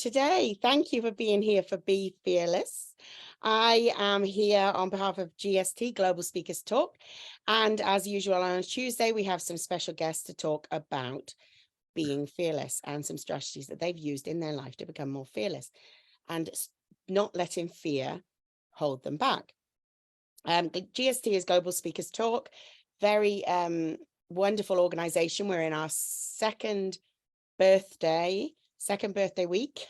today. Thank you for being here for Be Fearless. I am here on behalf of G.S.T, Global Speakers Talk. And as usual, on Tuesday, we have some special guests to talk about being fearless and some strategies that they've used in their life to become more fearless and not letting fear hold them back. The G.S.T is Global Speakers Talk, very wonderful organization. We're in our second birthday week.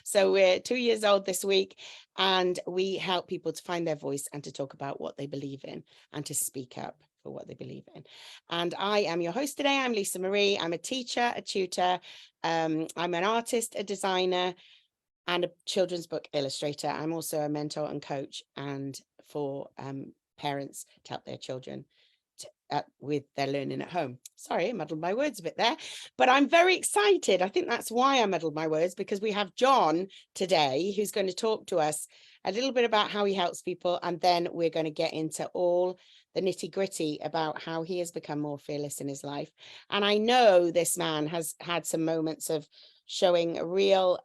So we're 2 years old this week, and we help people to find their voice and to talk about what they believe in and to speak up for what they believe in. And I am your host today. I'm Lisa Marie. I'm a teacher, a tutor. I'm an artist, a designer, and a children's book illustrator. I'm also a mentor and coach, and for parents to help their children with their learning at home. Sorry, I muddled my words a bit there, but I'm very excited. I think that's why I muddled my words, because we have John today who's going to talk to us a little bit about how he helps people, and then we're going to get into all the nitty-gritty about how he has become more fearless in his life. And I know this man has had some moments of showing a real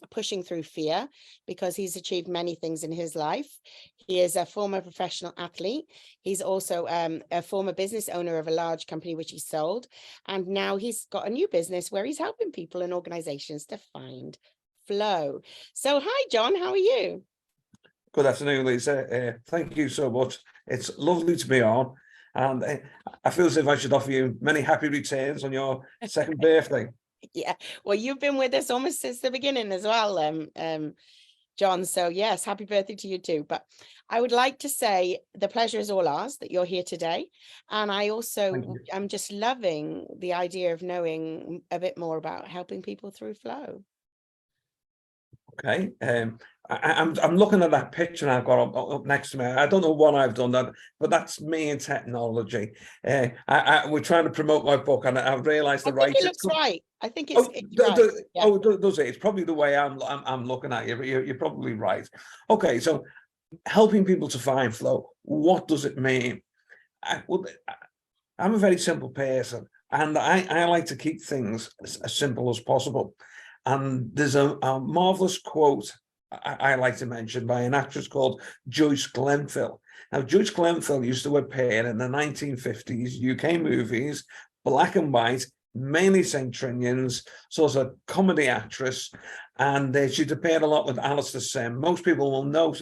pushing through fear, because he's achieved many things in his life. He is a former professional athlete. He's also a former business owner of a large company which he sold, and now he's got a new business where he's helping people and organizations to find flow. So hi John, how are you? Good afternoon, Lisa. Thank you so much. It's lovely to be on, and I feel as if I should offer you many happy returns on your second birthday. Yeah, well, you've been with us almost since the beginning as well, John. So yes, happy birthday to you too. But I would like to say the pleasure is all ours that you're here today. And I also, I'm just loving the idea of knowing a bit more about helping people through flow. Okay, I'm looking at that picture I've got up next to me. I don't know what I've done that, but that's me in technology. We're trying to promote my book, and I've realised the right. It looks right. I think it's right. Oh, does it? It's probably the way I'm looking at you. You're probably right. Okay, so helping people to find flow. What does it mean? I'm a very simple person, and I like to keep things as simple as possible. And there's a marvelous quote I like to mention by an actress called Joyce Glenville. Now, Joyce Glenville used to appear in the 1950s UK movies, black and white, mainly St. Trinians, sort of comedy actress, and she'd appeared a lot with Alistair Sim. Most people will know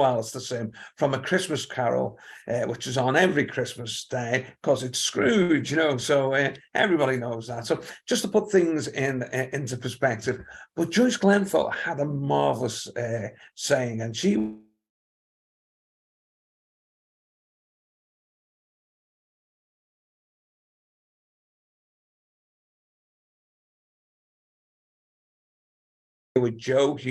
Alistair Sim from A Christmas Carol, which is on every Christmas day because it's Scrooge, you know, so everybody knows that. So just to put things into perspective, but Joyce Glenville had a marvelous saying, and she would joke,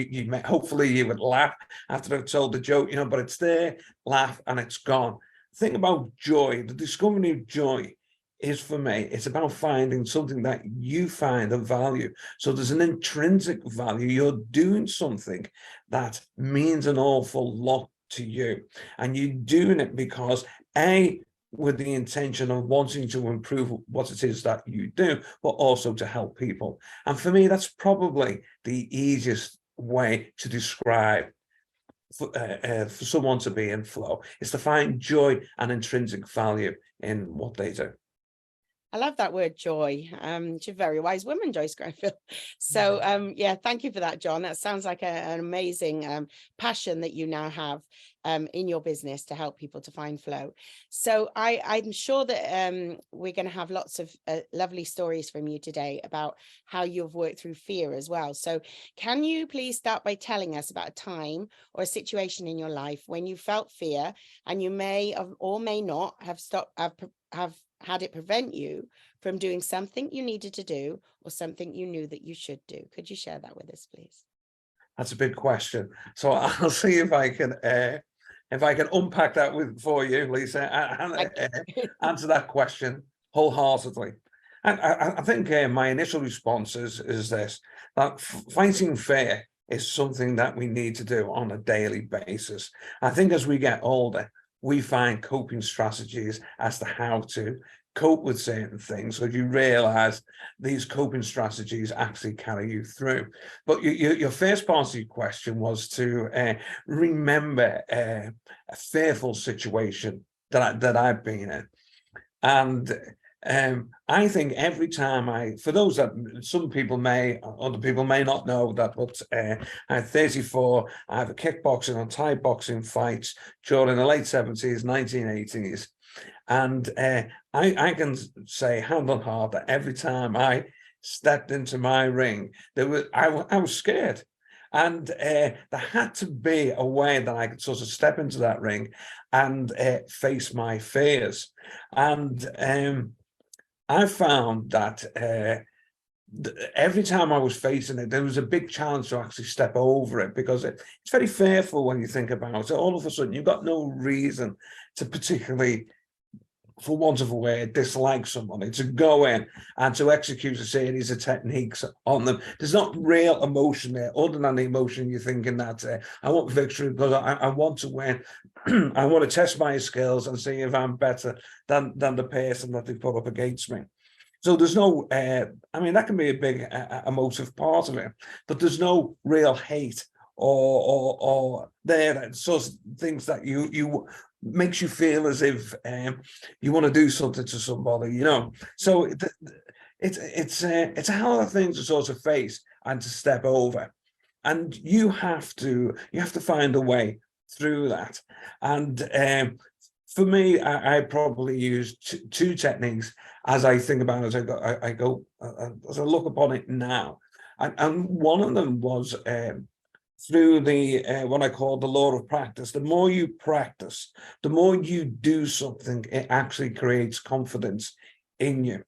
hopefully you would laugh after I've told the joke, you know, but it's there, laugh, and it's gone. Think about joy. The discovery of joy is, for me, it's about finding something that you find of value. So there's an intrinsic value. You're doing something that means an awful lot to you, and you're doing it because with the intention of wanting to improve what it is that you do, but also to help people. And for me, that's probably the easiest way to describe for someone to be in flow, is to find joy and intrinsic value in what they do. I love that word, joy. She's a very wise woman, Joyce Grenfell. So yeah, thank you for that, John. That sounds like an amazing passion that you now have in your business to help people to find flow. So I'm sure that we're going to have lots of lovely stories from you today about how you've worked through fear as well. So can you please start by telling us about a time or a situation in your life when you felt fear, and you may or may not have had it prevent you from doing something you needed to do or something you knew that you should do? Could you share that with us, please? That's a big question. So I'll see if I can unpack that for you, Lisa, and answer that question wholeheartedly. And I think my initial response is this: that fighting fear is something that we need to do on a daily basis. I think as we get older, we find coping strategies as to how to cope with certain things, because you realize these coping strategies actually carry you through. But your first part of your question was to remember a fearful situation that I've been in. And I think every time for those that some people may, other people may not know that, but I'm 34, I have a kickboxing and Thai boxing fights during the late 70s, 1980s. And I can say hand on heart that every time I stepped into my ring, I was scared. And there had to be a way that I could sort of step into that ring and face my fears. And I found that every time I was facing it, there was a big challenge to actually step over it, because it's very fearful when you think about it. All of a sudden, you've got no reason to particularly, for want of a word, dislike somebody, to go in and to execute a series of techniques on them. There's not real emotion there, other than the emotion you're thinking that I want victory because I want to win. I want to test my skills and see if I'm better than the person that they put up against me. So there's no, I mean, that can be a big emotive part of it, but there's no real hate or there sort of things that you makes you feel as if you want to do something to somebody, you know. So it's a hell of a thing to sort of face and to step over, and you have to find a way through that. And for me, I probably use two techniques as I think about it, as I look upon it now, and one of them was through the what I call the law of practice. The more you practice, the more you do something, it actually creates confidence in you.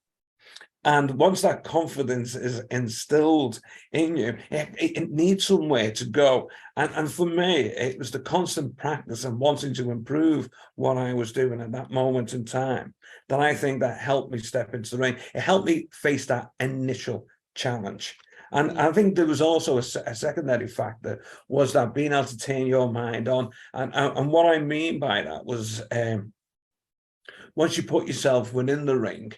And once that confidence is instilled in you, it needs somewhere to go. And for me, it was the constant practice and wanting to improve what I was doing at that moment in time that I think that helped me step into the ring. It helped me face that initial challenge. And I think there was also a secondary factor, was that being able to turn your mind on. And what I mean by that was once you put yourself within the ring,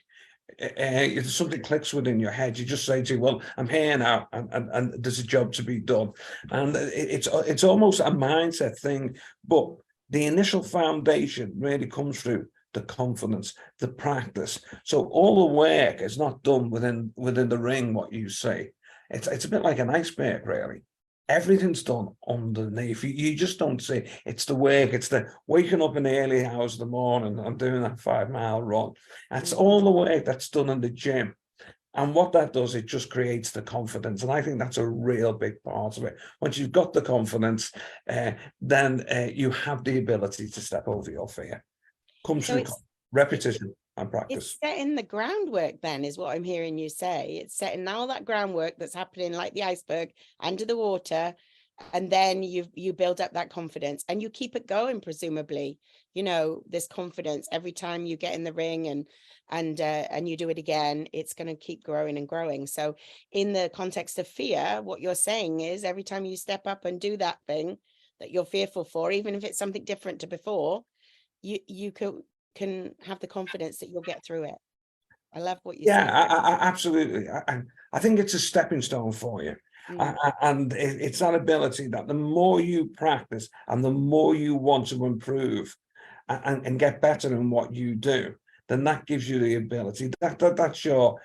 if something clicks within your head, you just say to you, well, I'm here now, and there's a job to be done. And it's almost a mindset thing, but the initial foundation really comes through the confidence, the practice. So all the work is not done within the ring, what you say. It's a bit like an iceberg, really. Everything's done underneath. You just don't see. It's the work. It's the waking up in the early hours of the morning and doing that 5-mile run. That's all the work that's done in the gym. And what that does, it just creates the confidence. And I think that's a real big part of it. Once you've got the confidence, then you have the ability to step over your fear. Comes through repetition and practice. It's setting the groundwork then, is what I'm hearing you say. It's setting all that groundwork that's happening like the iceberg under the water, and then you build up that confidence and you keep it going, presumably, you know, this confidence every time you get in the ring and you do it again, it's going to keep growing and growing. So in the context of fear, what you're saying is every time you step up and do that thing that you're fearful for, even if it's something different to before, you can have the confidence that you'll get through it. I love what you said. Absolutely. I think it's a stepping stone for you. And it's that ability that the more you practice and the more you want to improve and get better in what you do, then that gives you the ability. That's your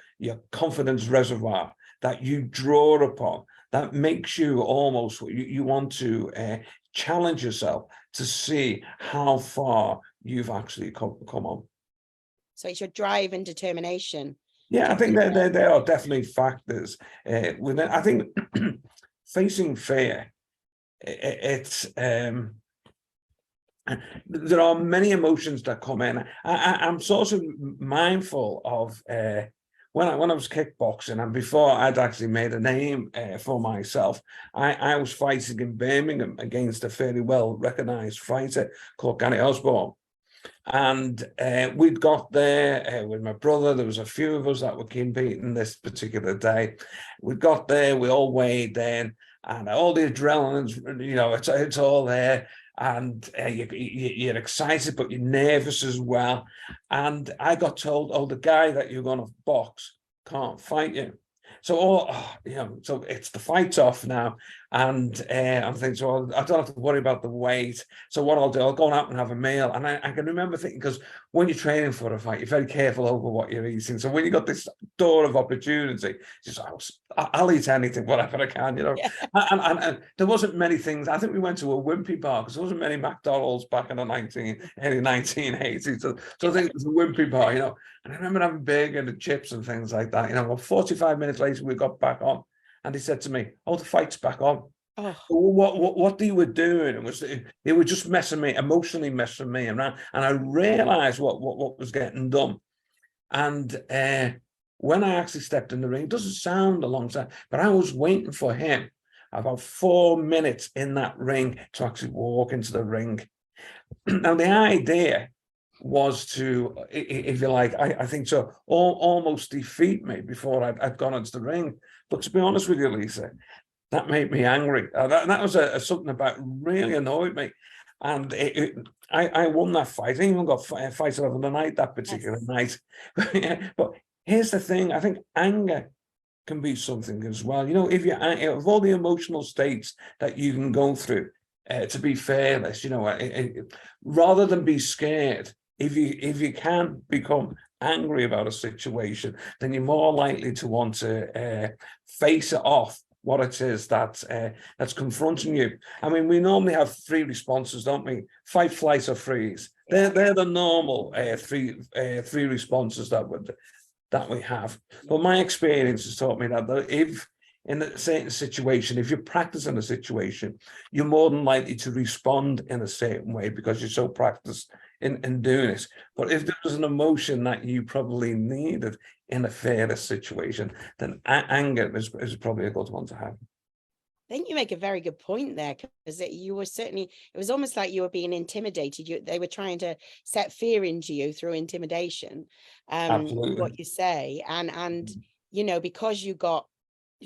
confidence reservoir that you draw upon. That makes you almost, you want to challenge yourself to see how far you've actually come on. So it's your drive and determination. Yeah, I think there are definitely factors within. I think facing fear, it's there are many emotions that come in. I'm sort of mindful of when I was kickboxing, and before I'd actually made a name for myself, I was fighting in Birmingham against a fairly well recognized fighter called Gary Osborne. And we'd got there with my brother. There was a few of us that were competing this particular day. We got there, we all weighed in, and all the adrenaline's, you know, it's all there. and you're excited, but you're nervous as well. And I got told, oh, the guy that you're going to box can't fight you. So, so it's the fight's off now. And I'm thinking, so I don't have to worry about the weight. So what I'll do, I'll go out and have a meal. And I can remember thinking, because when you're training for a fight, you're very careful over what you're eating. So when you got this door of opportunity, just I'll eat anything, whatever I can, Yeah. And there wasn't many things. I think we went to a Wimpy bar because there wasn't many McDonald's back in the early 1980s. So I think it was a Wimpy bar, And I remember having burger and chips and things like that. Well, 45 minutes later, we got back on. And he said to me, oh, the fight's back on. Oh. What they were doing, they were just emotionally messing me around. And I realized what was getting done. And when I actually stepped in the ring, it doesn't sound a long time, but I was waiting for him about 4 minutes in that ring to actually walk into the ring. Now, the idea was to, if you like, I think to almost defeat me before I'd gone into the ring. But to be honest with you, Lisa, that made me angry. That was something about really annoyed me. And I won that fight. I even got fights of the night that particular night. But here's the thing. I think anger can be something as well. If you of all the emotional states that you can go through, to be fearless, rather than be scared, if you can become angry about a situation, then you're more likely to want to face it off, what it is that's confronting you. I mean, we normally have 3 responses, don't we? Fight, flight, or freeze. They're the normal three responses that we have. But my experience has taught me that if in a certain situation, if you're practicing a situation, you're more than likely to respond in a certain way because you're so practiced in doing it. But if there was an emotion that you probably needed in a fearless situation, then anger is probably a good one to have. I think you make a very good point there, because you were certainly, it was almost like you were being intimidated. They were trying to set fear into you through intimidation, what you say. And because you got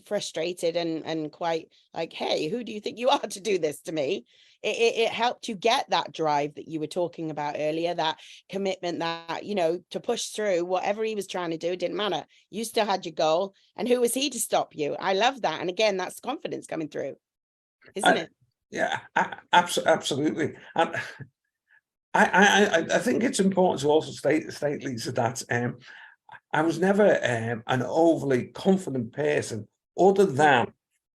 frustrated and quite like, hey, who do you think you are to do this to me? It helped you get that drive that you were talking about earlier, that commitment, that to push through whatever he was trying to do. It didn't matter, you still had your goal, and who was he to stop you? I love that. And again, that's confidence coming through, isn't it? Yeah, absolutely. And I think it's important to also state, Lisa, that I was never an overly confident person, other than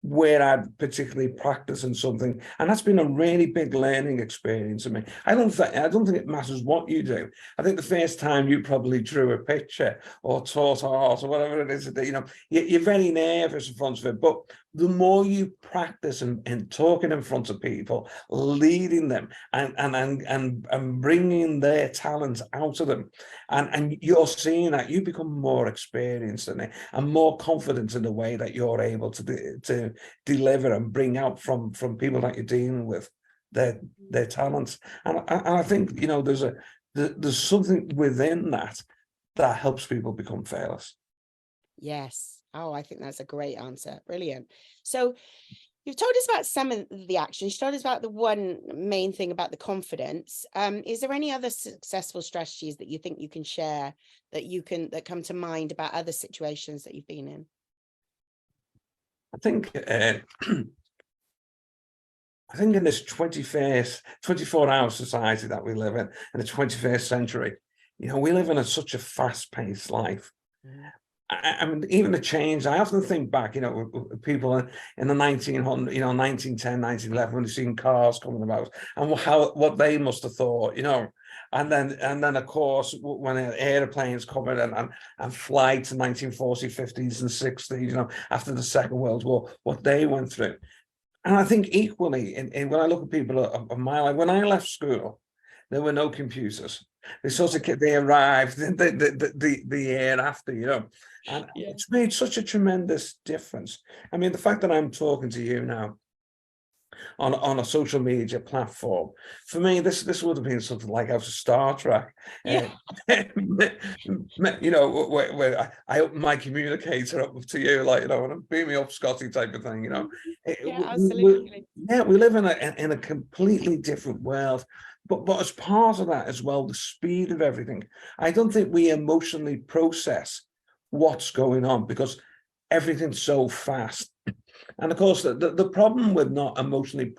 where I'd particularly practicing something, and that's been a really big learning experience for me. I don't think it matters what you do. I think the first time you probably drew a picture or taught art or whatever it is that you're very nervous in front of it, but the more you practice and talking in front of people, leading them and bringing their talents out of them, and you're seeing that you become more experienced in it and more confident in the way that you're able to deliver and bring out from people that you're dealing with their talents. And I think there's something within that helps people become fearless. Yes. Oh, I think that's a great answer. Brilliant. So you've told us about some of the actions. You told us about the one main thing about the confidence. Is there any other successful strategies that you think you can share that come to mind about other situations that you've been in? I think in this 24-hour society that we live in the 21st century, we live in such a fast-paced life. I mean, even the change, I often think back, people in the 1900, 1910, 1911, when they've seen cars coming about, and what they must have thought, and then of course, when airplanes come in and flights in 1940s, 50s and 60s, after the Second World War, what they went through. And I think equally, when I look at people of my life, when I left school, there were no computers. They arrived the year after, and it's made such a tremendous difference. I mean, the fact that I'm talking to you now on a social media platform, for me, this would have been something like out of Star Trek. Yeah. Where I open my communicator up to you, like, and beam me up, Scotty, type of thing. Yeah, absolutely. Yeah, we live in a completely different world. But as part of that as well, the speed of everything. I don't think we emotionally process what's going on because everything's so fast. And of course, the problem with not emotionally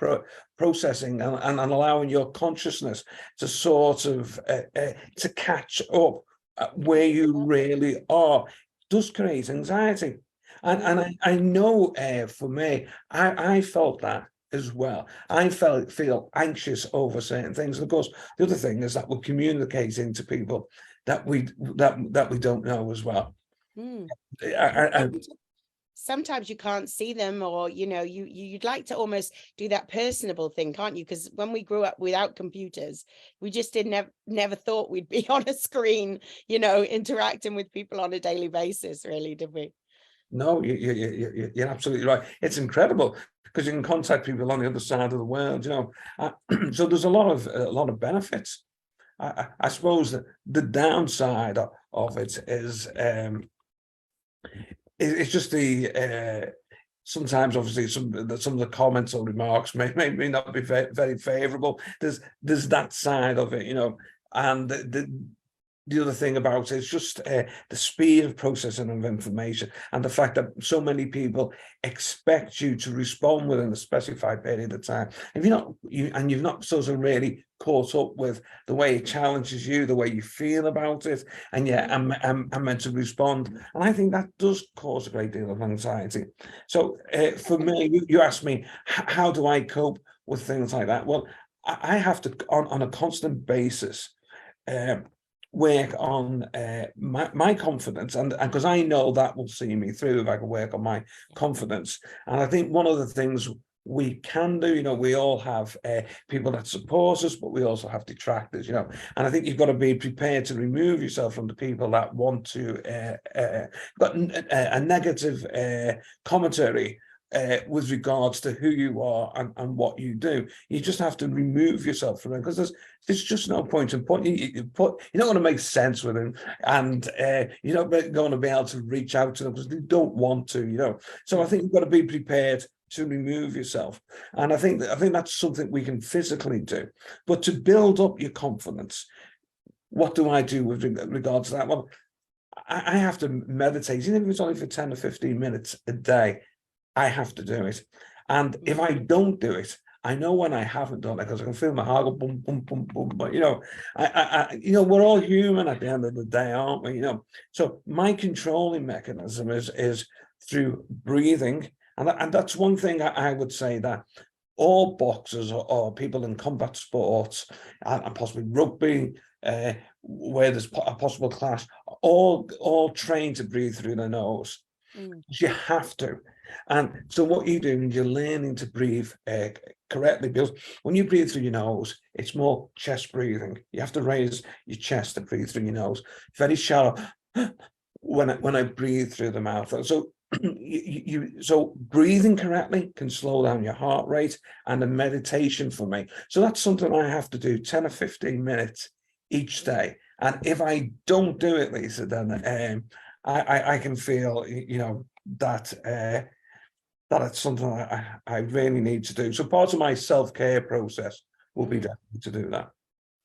processing and allowing your consciousness to sort of to catch up where you really are does create anxiety. And I know for me, I felt that as well. I feel anxious over certain things. And of course, the other thing is that we're communicating to people that we don't know as well. Mm. I, Sometimes you can't see them, or you'd like to almost do that personable thing, can't you? Because when we grew up without computers, we just didn't never thought we'd be on a screen, interacting with people on a daily basis, really, did we? No, you're absolutely right. It's incredible because you can contact people on the other side of the world, so there's a lot of benefits. I suppose that the downside of it is it's just the sometimes obviously some of the comments or remarks may not be very favorable. There's that side of it, and the other thing about it is just the speed of processing of information and the fact that so many people expect you to respond within a specified period of time. If you've not sort of really caught up with the way it challenges you, the way you feel about it, and yeah, I'm meant to respond. And I think that does cause a great deal of anxiety. So for me, you asked me, how do I cope with things like that? Well, I have to, on a constant basis, work on my confidence, and because I know that will see me through if I can work on my confidence. And I think one of the things we can do, we all have people that support us, but we also have detractors, and I think you've got to be prepared to remove yourself from the people that want to got a negative commentary with regards to who you are and what you do. You just have to remove yourself from it because there's just no point in putting you're not going to make sense with them, and you're not going to be able to reach out to them because they don't want to. So I think you've got to be prepared to remove yourself, and I think that's something we can physically do. But to build up your confidence, what do I do with regards to that? Well, I have to meditate, even if it's only for 10 or 15 minutes a day. I have to do it. And if I don't do it, I know when I haven't done it because I can feel my heart go boom, boom, boom, boom. But we're all human at the end of the day, aren't we? So my controlling mechanism is through breathing, and that's one thing I would say that all boxers or people in combat sports and possibly rugby, where there's a possible clash, all train to breathe through the nose. You have to. And so what you do is you're learning to breathe correctly, because when you breathe through your nose, it's more chest breathing. You have to raise your chest to breathe through your nose. Very shallow when I breathe through the mouth. So so breathing correctly can slow down your heart rate, and the meditation for me. So that's something I have to do 10 or 15 minutes each day. And if I don't do it, Lisa, then I can feel, that that it's something I really need to do. So part of my self-care process will be definitely to do that.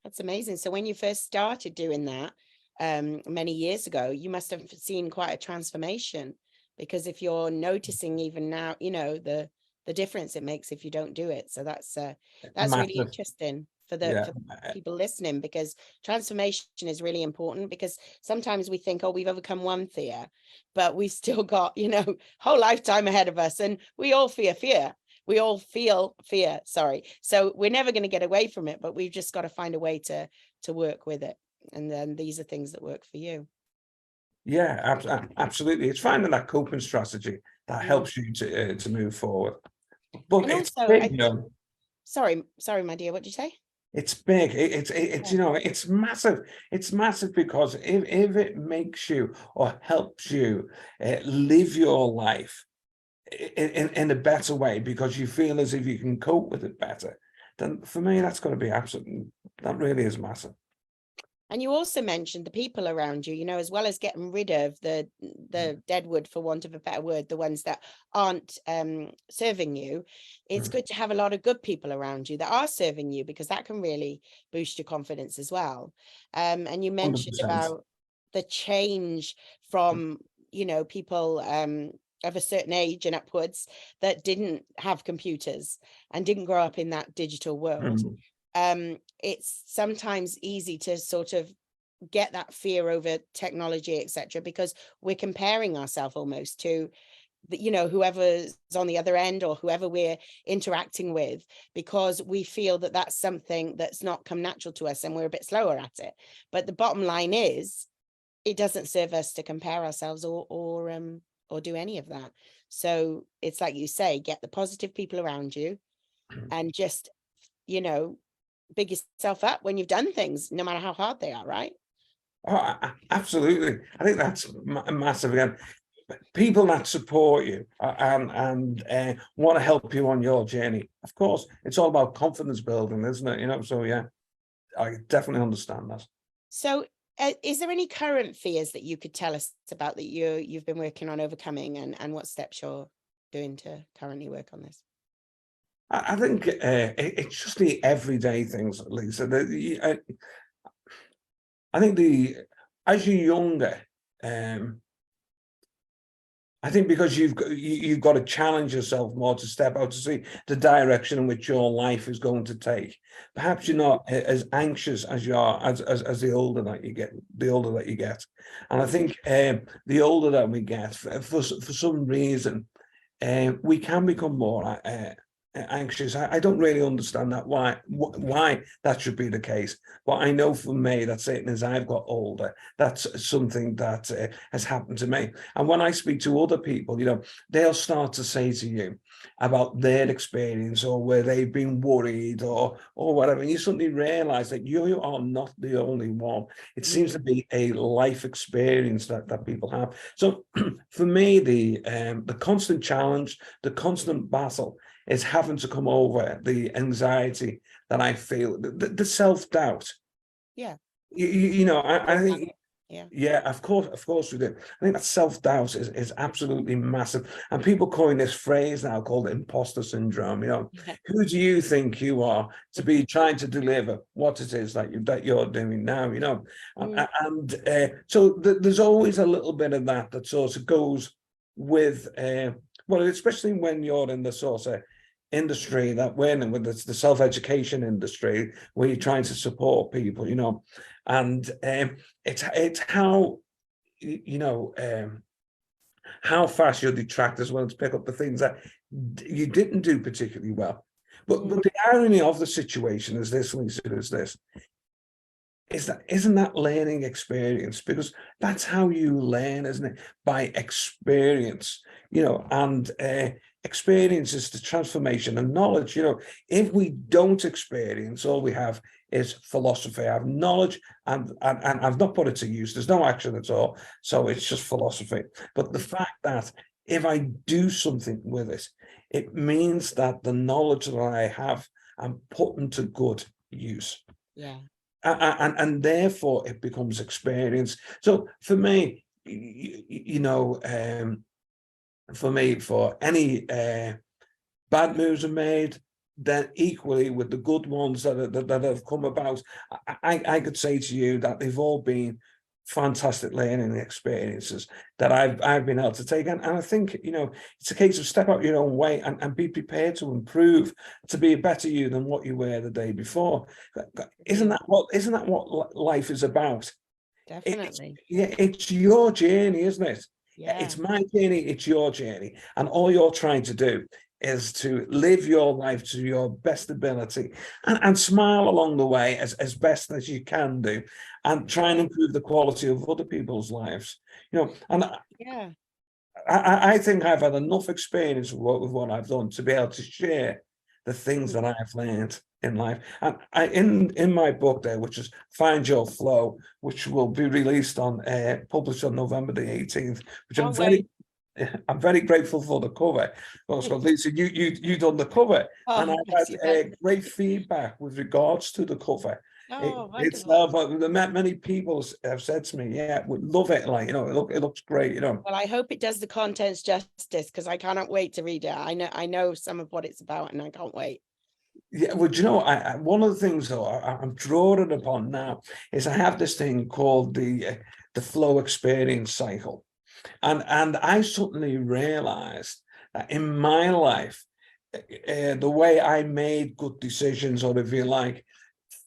That's amazing. So when you first started doing that many years ago, you must have seen quite a transformation, because if you're noticing even now, the difference it makes if you don't do it. So that's really interesting for the people listening, because transformation is really important. Because sometimes we think, oh, we've overcome one fear, but we've still got whole lifetime ahead of us, and we all fear. We all feel fear, sorry. So we're never going to get away from it, but we've just got to find a way to work with it. And then these are things that work for you. Yeah, absolutely. It's finding that coping strategy that helps you to move forward. But and it's also, big, sorry, my dear, what did you say? It's big. It's it's massive. It's massive because if it makes you or helps you live your life in a better way, because you feel as if you can cope with it better, then for me that's going to be absolutely, that really is massive. And you also mentioned the people around you, as well as getting rid of the dead wood, for want of a better word, the ones that aren't serving you. It's good to have a lot of good people around you that are serving you, because that can really boost your confidence as well. And you mentioned 100%. about the change from, people of a certain age and upwards that didn't have computers and didn't grow up in that digital world. It's sometimes easy to sort of get that fear over technology, etc., because we're comparing ourselves almost to whoever's on the other end or whoever we're interacting with, because we feel that that's something that's not come natural to us and we're a bit slower at it. But the bottom line is, it doesn't serve us to compare ourselves or do any of that. So it's like you say, get the positive people around you and just big yourself up when you've done things, no matter how hard they are, right? Oh, absolutely. I think that's massive. Again, people that support you and want to help you on your journey. Of course, it's all about confidence building, isn't it? So yeah, I definitely understand that. So is there any current fears that you could tell us about that you've been working on overcoming, and what steps you're doing to currently work on this? I think it's just the everyday things, Lisa. I think as you're younger, I think because you've got to challenge yourself more to step out to see the direction in which your life is going to take. Perhaps you're not as anxious as you are as the older that you get. And I think the older that we get, for some reason, we can become more anxious. I don't really understand that why that should be the case, but I know for me that certainly as I've got older, that's something that has happened to me. And when I speak to other people, they'll start to say to you about their experience or where they've been worried or whatever, and you suddenly realize that you are not the only one. It seems to be a life experience that people have. So for me, the constant challenge, the constant battle is having to come over the anxiety that I feel, the self-doubt. Yeah. I think, yeah, of course we do. I think that self-doubt is absolutely massive. And people coin this phrase now called imposter syndrome. Who do you think you are to be trying to deliver what it is that you're doing now, And so there's always a little bit of that sort of goes with, well, especially when you're in the sort of industry that we're in, with the self-education industry, where you're trying to support people, and it's how how fast your detractors want to pick up the things that you didn't do particularly well. But the irony of the situation is this, Lisa, isn't that learning experience? Because that's how you learn, isn't it? By experience, and experience is the transformation and knowledge. If we don't experience, all we have is philosophy. I have knowledge and I've not put it to use. There's no action at all. So it's just philosophy. But the fact that if I do something with it, it means that the knowledge that I have, I'm putting to good use. Yeah. And therefore it becomes experience. So for me, for any bad moves are made, then equally with the good ones that have come about, I could say to you that they've all been fantastic learning experiences that I've been able to take. And I think, it's a case of step out your own way and be prepared to improve, to be a better you than what you were the day before. Isn't that what life is about? Definitely. It's your journey, isn't it? Yeah. It's my journey, it's your journey. And all you're trying to do is to live your life to your best ability and smile along the way as best as you can do, and try and improve the quality of other people's lives. And Yeah. I think I've had enough experience with what I've done to be able to share the things that I've learned in life. And in my book there, which is Find Your Flow, which will be released published on November the 18th, which I'm very grateful for the cover. Also, Lisa, you done the cover, and I've had great feedback with regards to the cover. Oh, It's wonderful. but many people have said to me, yeah, we love it. Like, it looks great, Well, I hope it does the contents justice, because I cannot wait to read it. I know some of what it's about, and I can't wait. Yeah, well, do you know, one of the things though I'm drawing upon now is I have this thing called the flow experience cycle, and I suddenly realized that in my life, the way I made good decisions, or if you like,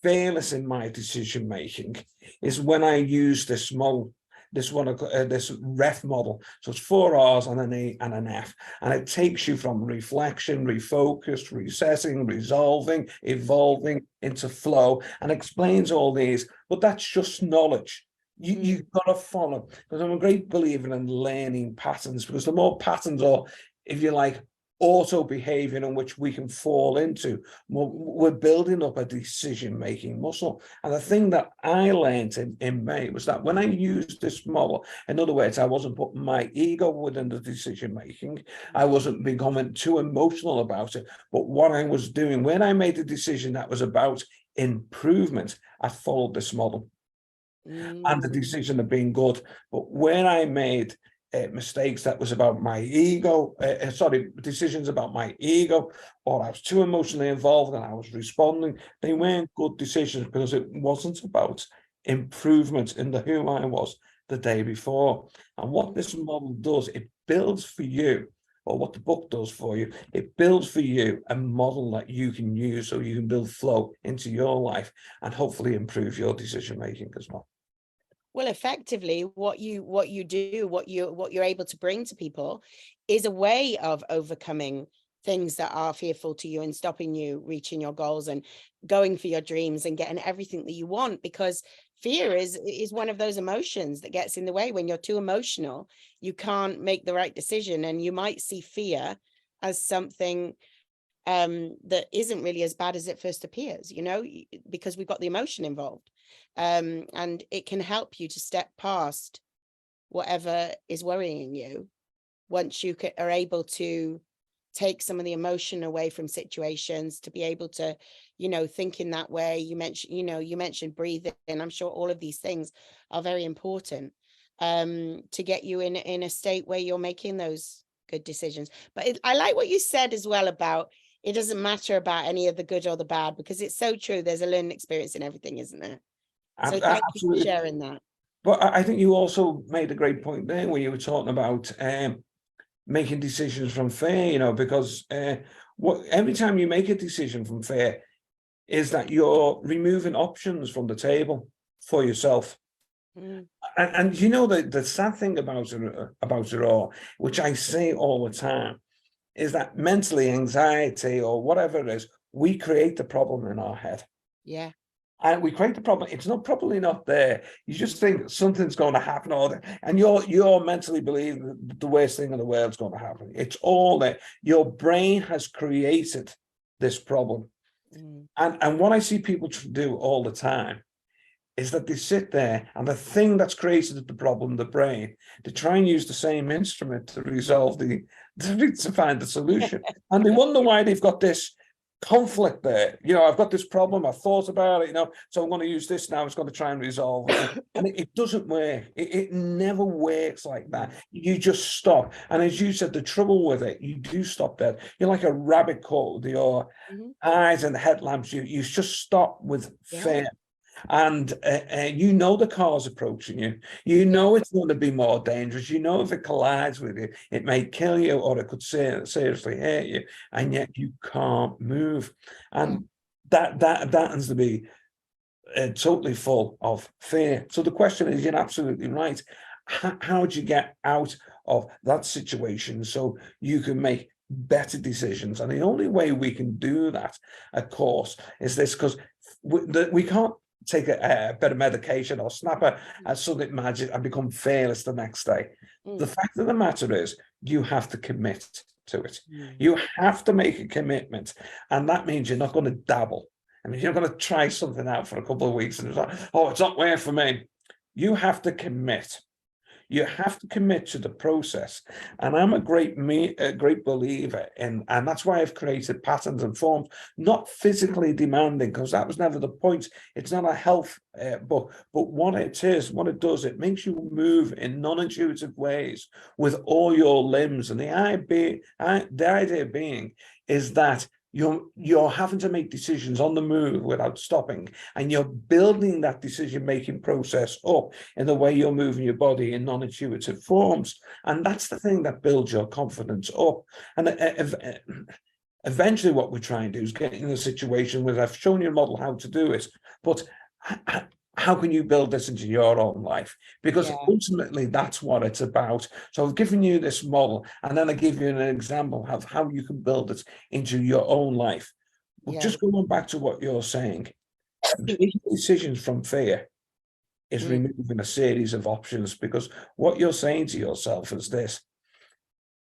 fearless in my decision making, is when I use this model, this ref model. So it's 4 R's and an E and an F, and it takes you from reflection, refocus, reassessing, resolving, evolving into flow, and explains all these. But that's just knowledge. You've got to follow, because I'm a great believer in learning patterns, because the more patterns, or if you like, auto behavior in which we can fall into, we're building up a decision-making muscle. And the thing that I learned in May was that when I used this model, in other words, I wasn't putting my ego within the decision-making, I wasn't becoming too emotional about it, but what I was doing, when I made a decision that was about improvement, I followed this model. And the decision of being good. But when I made mistakes that was about my ego, decisions about my ego, or I was too emotionally involved and I was responding, they weren't good decisions, because it wasn't about improvement in the who I was the day before. And what this model does, it builds for you, or what the book does for you, it builds for you a model that you can use, so you can build flow into your life and hopefully improve your decision making as well. Well, effectively, what you do, what you're able to bring to people is a way of overcoming things that are fearful to you and stopping you reaching your goals and going for your dreams and getting everything that you want, because fear is one of those emotions that gets in the way. When you're too emotional, you can't make the right decision, and you might see fear as something that isn't really as bad as it first appears, because we've got the emotion involved. And it can help you to step past whatever is worrying you once you are able to take some of the emotion away from situations, to be able to, think in that way. You mentioned breathing, and I'm sure all of these things are very important to get you in a state where you're making those good decisions. But I like what you said as well about, it doesn't matter about any of the good or the bad, because it's so true. There's a learning experience in everything, isn't there? So thank you for Absolutely. sharing that. But I think you also made a great point there, where you were talking about making decisions from fear, because every time you make a decision from fear, is that you're removing options from the table for yourself. Mm, And the sad thing about it all, which I say all the time, is that mentally, anxiety or whatever it is, we create the problem in our head. yeah. And we create the problem. It's probably not there. You just think something's going to happen, and you're mentally believing that the worst thing in the world's going to happen. It's all there. Your brain has created this problem. Mm, And what I see people do all the time is that they sit there, and the thing that's created the problem, the brain, they try and use the same instrument to resolve to find the solution. And they wonder why they've got this conflict there. I've got this problem, I've thought about it, so I'm going to use this now, it's going to try and resolve it. And it doesn't work. It never works like that. You just stop. And as you said, the trouble with it, you do stop there. You're like a rabbit caught with your eyes and headlamps. You just stop with fear. And the car's approaching you. It's going to be more dangerous. If it collides with you, it may kill you, or it could seriously hurt you, and yet you can't move. And that happens to be totally full of fear. So the question is, you're absolutely right. How do you get out of that situation so you can make better decisions? And the only way we can do that, of course, is this, because we can't take a bit of medication or snap a something magic and become fearless the next day. The fact of the matter is, you have to commit to it. You have to make a commitment, and that means you're not going to dabble. I mean, you're going to try something out for a couple of weeks and it's like, oh, it's not working for me. You have to commit. you have to commit to the process. And I'm a great believer in, and that's why I've created patterns and forms, not physically demanding, because that was never the point. It's not a health book, but what it is, what it does, it makes you move in non-intuitive ways with all your limbs. And the idea being is that you're having to make decisions on the move without stopping, and you're building that decision-making process up in the way you're moving your body in non-intuitive forms. And that's the thing that builds your confidence up. And eventually what we're trying to do is get in a situation where I've shown you a model how to do it, but how can you build this into your own life? Because ultimately that's what it's about. So I've given you this model, and then I give you an example of how you can build it into your own life. Well, just going back to what you're saying, making decisions from fear is removing a series of options, because what you're saying to yourself is this: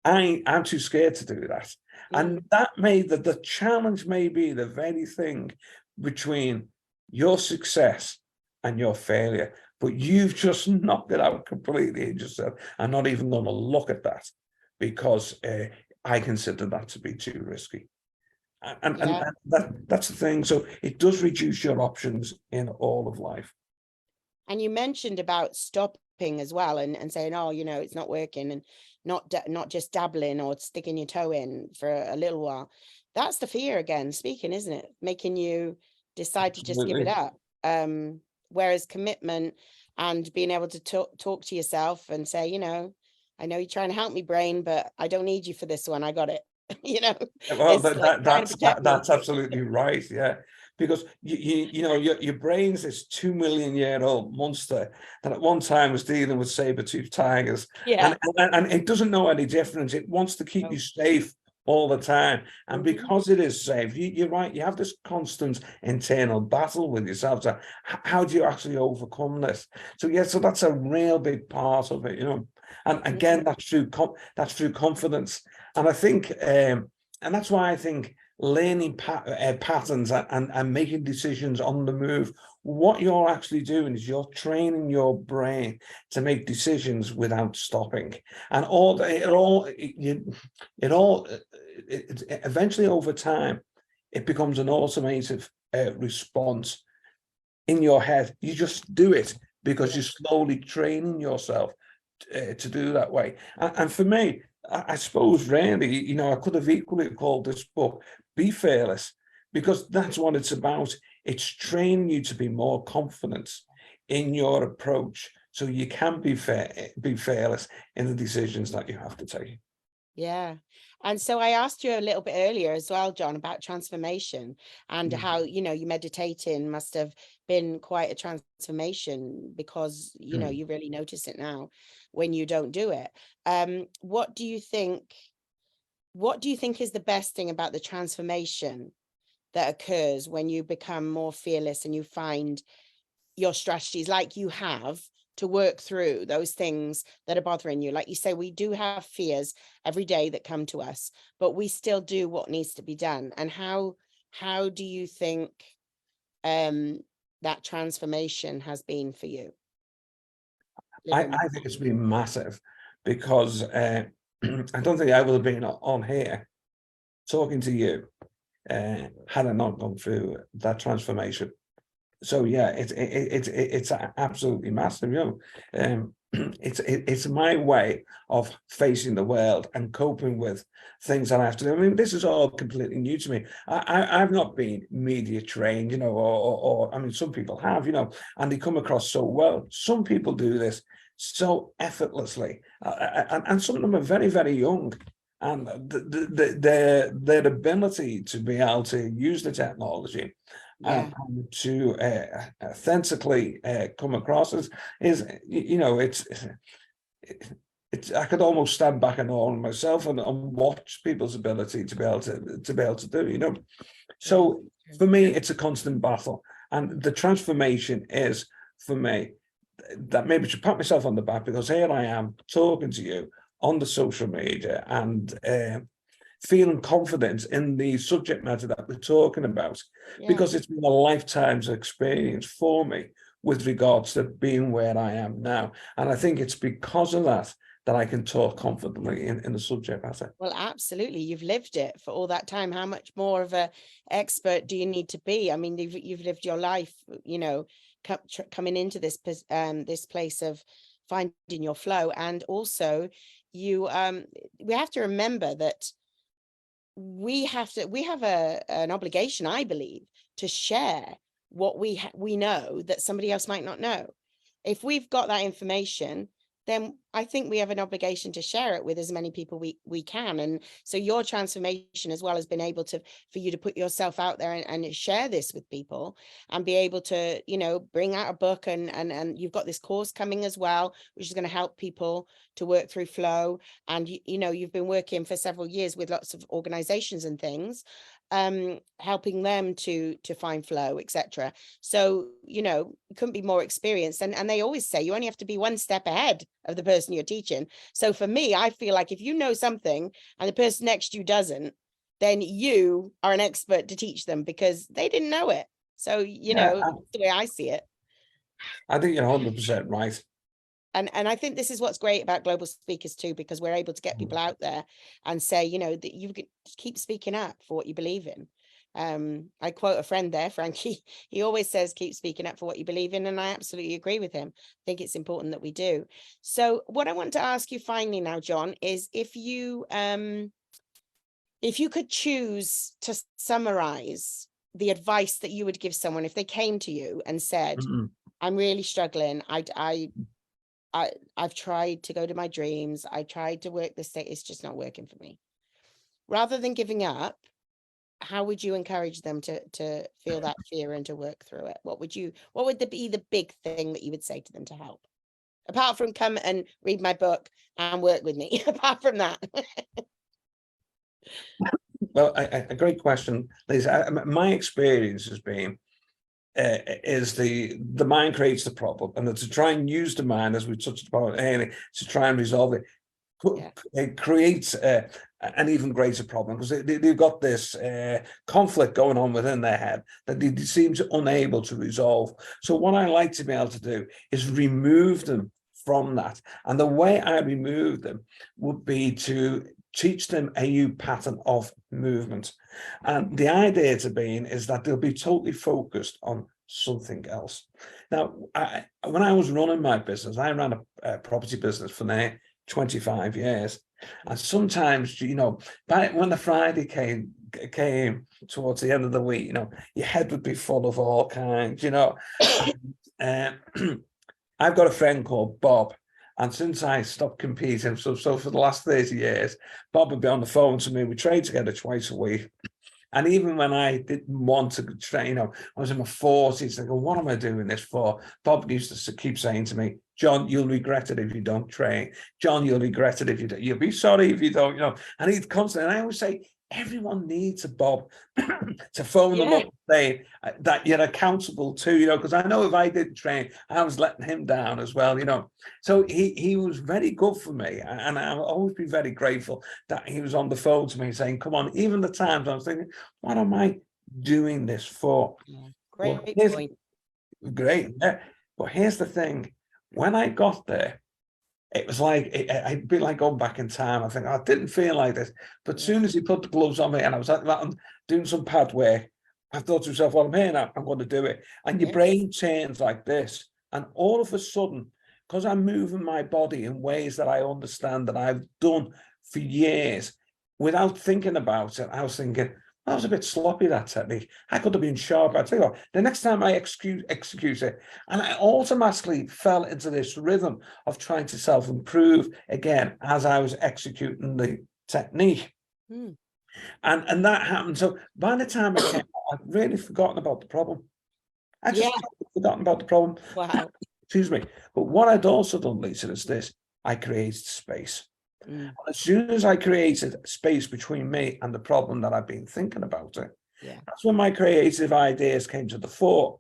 I'm too scared to do that. And that the challenge may be the very thing between your success and your failure, but you've just knocked it out completely and just said, I'm not even going to look at that, because I consider that to be too risky. And that's the thing. So it does reduce your options in all of life. And you mentioned about stopping as well, and saying, oh, it's not working, and not just dabbling or sticking your toe in for a little while. That's the fear again speaking, isn't it? Making you decide to just give it up. Whereas commitment and being able to talk to yourself and say, I know you're trying to help me, brain, but I don't need you for this one. I got it. Well, that's absolutely right. Yeah, because your brain's this 2 million-year-old monster that at one time was dealing with saber-toothed tigers, and it doesn't know any difference. It wants to keep you safe all the time, and because it is safe, you're right, you have this constant internal battle with yourself. So how do you actually overcome this? So so that's a real big part of it, and again, that's through confidence. And I think and that's why I think learning patterns and making decisions on the move, what you're actually doing is you're training your brain to make decisions without stopping. And eventually over time, it becomes an automated response in your head. You just do it because you're slowly training yourself to do that way. And for me, I suppose really, I could have equally called this book Be Fearless, because that's what it's about. It's training you to be more confident in your approach, so you can be fearless in the decisions that you have to take. Yeah. And so I asked you a little bit earlier as well, John, about transformation and how, you meditating must have been quite a transformation, because, you really notice it now when you don't do it. What do you think is the best thing about the transformation that occurs when you become more fearless and you find your strategies, like you have, to work through those things that are bothering you? Like you say, we do have fears every day that come to us, but we still do what needs to be done. And how do you think that transformation has been for you? I think it's been massive, because I don't think I would have been on here talking to you had I not gone through that transformation. So yeah, it's absolutely massive. It's my way of facing the world and coping with things that I have to do. I mean, this is all completely new to me. I've not been media trained, or I mean, some people have, and they come across so well. Some people do this so effortlessly, and some of them are very, very young. And their ability to be able to use the technology and to authentically come across is it's I could almost stand back and awe myself and watch people's ability to be able to do. So for me, it's a constant battle, and the transformation is, for me, that maybe to pat myself on the back, because here I am talking to you on the social media and feeling confident in the subject matter that we're talking about, because it's been a lifetime's experience for me with regards to being where I am now. And I think it's because of that that I can talk confidently in the subject matter. Well, absolutely. You've lived it for all that time. How much more of a expert do you need to be? I mean, you've lived your life, you know, coming into this this place of finding your flow. And also you we have to remember that we have an obligation, I believe, to share what we know that somebody else might not know. If we've got that information, then I think we have an obligation to share it with as many people we can. And so your transformation as well has been able to, for you to put yourself out there and share this with people and be able to, you know, bring out a book, and you've got this course coming as well, which is going to help people to work through flow. And you know, you've been working for several years with lots of organizations and things, helping them to find flow, etc. So, you know, you couldn't be more experienced. And they always say you only have to be one step ahead of the person you're teaching. So for me, I feel like if you know something and the person next to you doesn't, then you are an expert to teach them because they didn't know it. So, you know, that's the way I see it. I think you're 100% right. And I think this is what's great about global speakers too, because we're able to get people out there and say, you know, that you can keep speaking up for what you believe in. I quote a friend there, Frankie, he always says, keep speaking up for what you believe in. And I absolutely agree with him. I think it's important that we do. So what I want to ask you finally now, John, is if you could choose to summarize the advice that you would give someone if they came to you and said, I'm really struggling. I've tried to go to my dreams. I tried to work this thing. It's just not working for me. Rather than giving up, how would you encourage them to feel that fear and to work through it? What would be the big thing that you would say to them to help? Apart from come and read my book and work with me. Apart from that. Well, a great question, Lisa. My experience has been is the mind creates the problem, and to try and use the mind, as we touched upon earlier, to try and resolve it. It creates an even greater problem because they've got this conflict going on within their head that they seem unable to resolve. So what I like to be able to do is remove them from that. And the way I remove them would be to teach them a new pattern of movement. And the idea to being is that they'll be totally focused on something else. Now, when I was running my business, I ran a property business for 25 years. And sometimes, you know, when the Friday came towards the end of the week, you know, your head would be full of all kinds, you know. I've got a friend called Bob, and since I stopped competing, so for the last 30 years, Bob would be on the phone to me. We trade together twice a week. And even when I didn't want to train, you know, I was in my 40s, I go, what am I doing this for? Bob used to keep saying to me, John, you'll regret it if you don't train. John, you'll regret it if you don't. You'll be sorry if you don't, you know. And he'd constantly, and I always say, everyone needs a Bob to phone them up and say that you're accountable to, you know, because I know if I didn't train, I was letting him down as well, you know. So he was very good for me, and I'll always be very grateful that he was on the phone to me saying, come on, even the times I was thinking, what am I doing this for? Great point. Great. Yeah. But here's the thing, when I got there, it was like, it'd be like going back in time. I think, I didn't feel like this. But as soon as he put the gloves on me and I was like that and doing some pad work, I thought to myself, well, I'm here now, I'm going to do it. And your brain turns like this. And all of a sudden, because I'm moving my body in ways that I understand that I've done for years, without thinking about it, I was thinking, that was a bit sloppy, that technique. I could have been sharp. I tell you what, the next time I execute it, and I automatically fell into this rhythm of trying to self-improve again as I was executing the technique. And that happened. So by the time I came, I'd really forgotten about the problem. I just forgotten about the problem. Wow. Excuse me. But what I'd also done, Lisa, is this. I created space. As soon as I created space between me and the problem that I've been thinking about it, that's when my creative ideas came to the fore.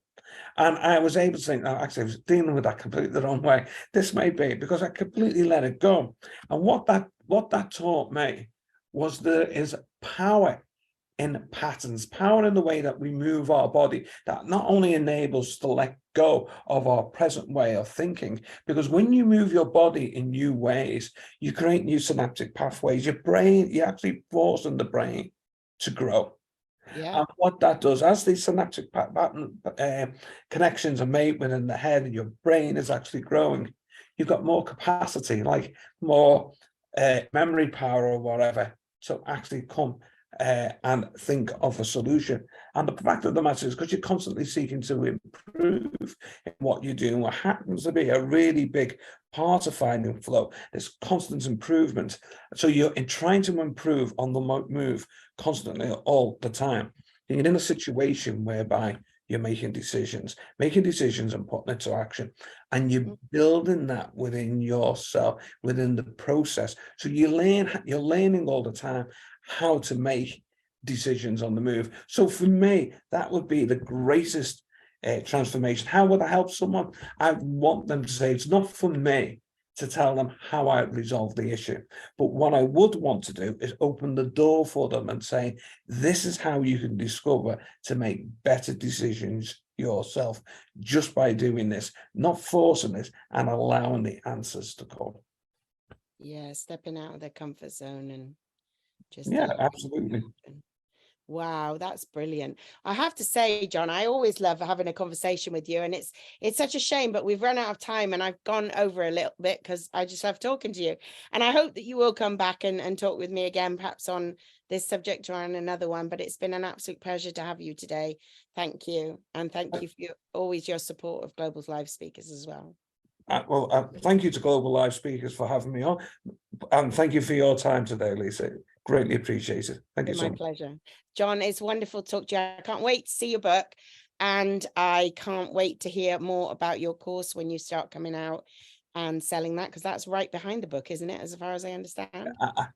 And I was able to think, actually, I was dealing with that completely the wrong way. This may be because I completely let it go. And what that taught me was there is power in patterns, power in the way that we move our body, that not only enables us to let go of our present way of thinking, because when you move your body in new ways, you create new synaptic pathways. Your brain, you're actually forcing the brain to grow. Yeah. And what that does, as these synaptic connections are made within the head, and your brain is actually growing, you've got more capacity, like more memory power or whatever, to actually come and think of a solution. And the fact of the matter is, because you're constantly seeking to improve in what you're doing, what happens to be a really big part of finding flow, there's constant improvement. So you're trying to improve on the move constantly all the time. You're in a situation whereby you're making decisions and putting it to action, and you're building that within yourself, within the process. So you're learning all the time how to make decisions on the move. So for me, that would be the greatest transformation. How would I help someone? I want them to say, it's not for me to tell them how I resolve the issue, but what I would want to do is open the door for them and say, this is how you can discover to make better decisions yourself, just by doing this, not forcing it, and allowing the answers to come. Yeah, stepping out of their comfort zone and just Yeah, absolutely. Wow, that's brilliant. I have to say, John, I always love having a conversation with you, and it's such a shame, but we've run out of time and I've gone over a little bit because I just love talking to you. And I hope that you will come back and talk with me again, perhaps on this subject or on another one. But it's been an absolute pleasure to have you today. Thank you. And thank you for always your support of Global Live Speakers as well. Thank you to Global Live Speakers for having me on, and thank you for your time today, Lisa. Greatly appreciate it. Thank you so My much. pleasure. John, it's wonderful to talk to you. I can't wait to see your book, and I can't wait to hear more about your course when you start coming out and selling that, because that's right behind the book, isn't it, as far as I understand?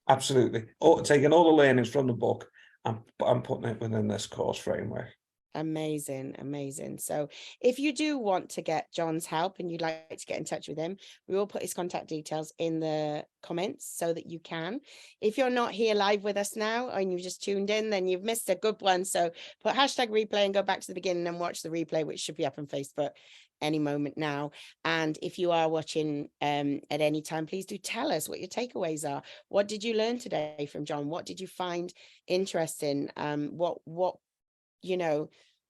Absolutely. Taking all the learnings from the book and putting it within this course framework. Amazing, amazing. So if you do want to get John's help and you'd like to get in touch with him, we will put his contact details in the comments so that you can. If you're not here live with us now and you've just tuned in, then you've missed a good one. So put #replay and go back to the beginning and watch the replay, which should be up on Facebook any moment now. And if you are watching at any time, please do tell us what your takeaways are. What did you learn today from John? What did you find interesting?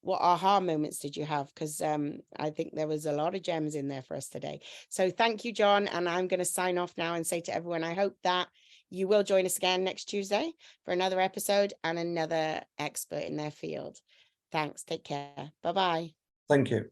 What aha moments did you have? Because I think there was a lot of gems in there for us today. So thank you, John. And I'm going to sign off now and say to everyone, I hope that you will join us again next Tuesday for another episode and another expert in their field. Thanks. Take care. Bye-bye. Thank you.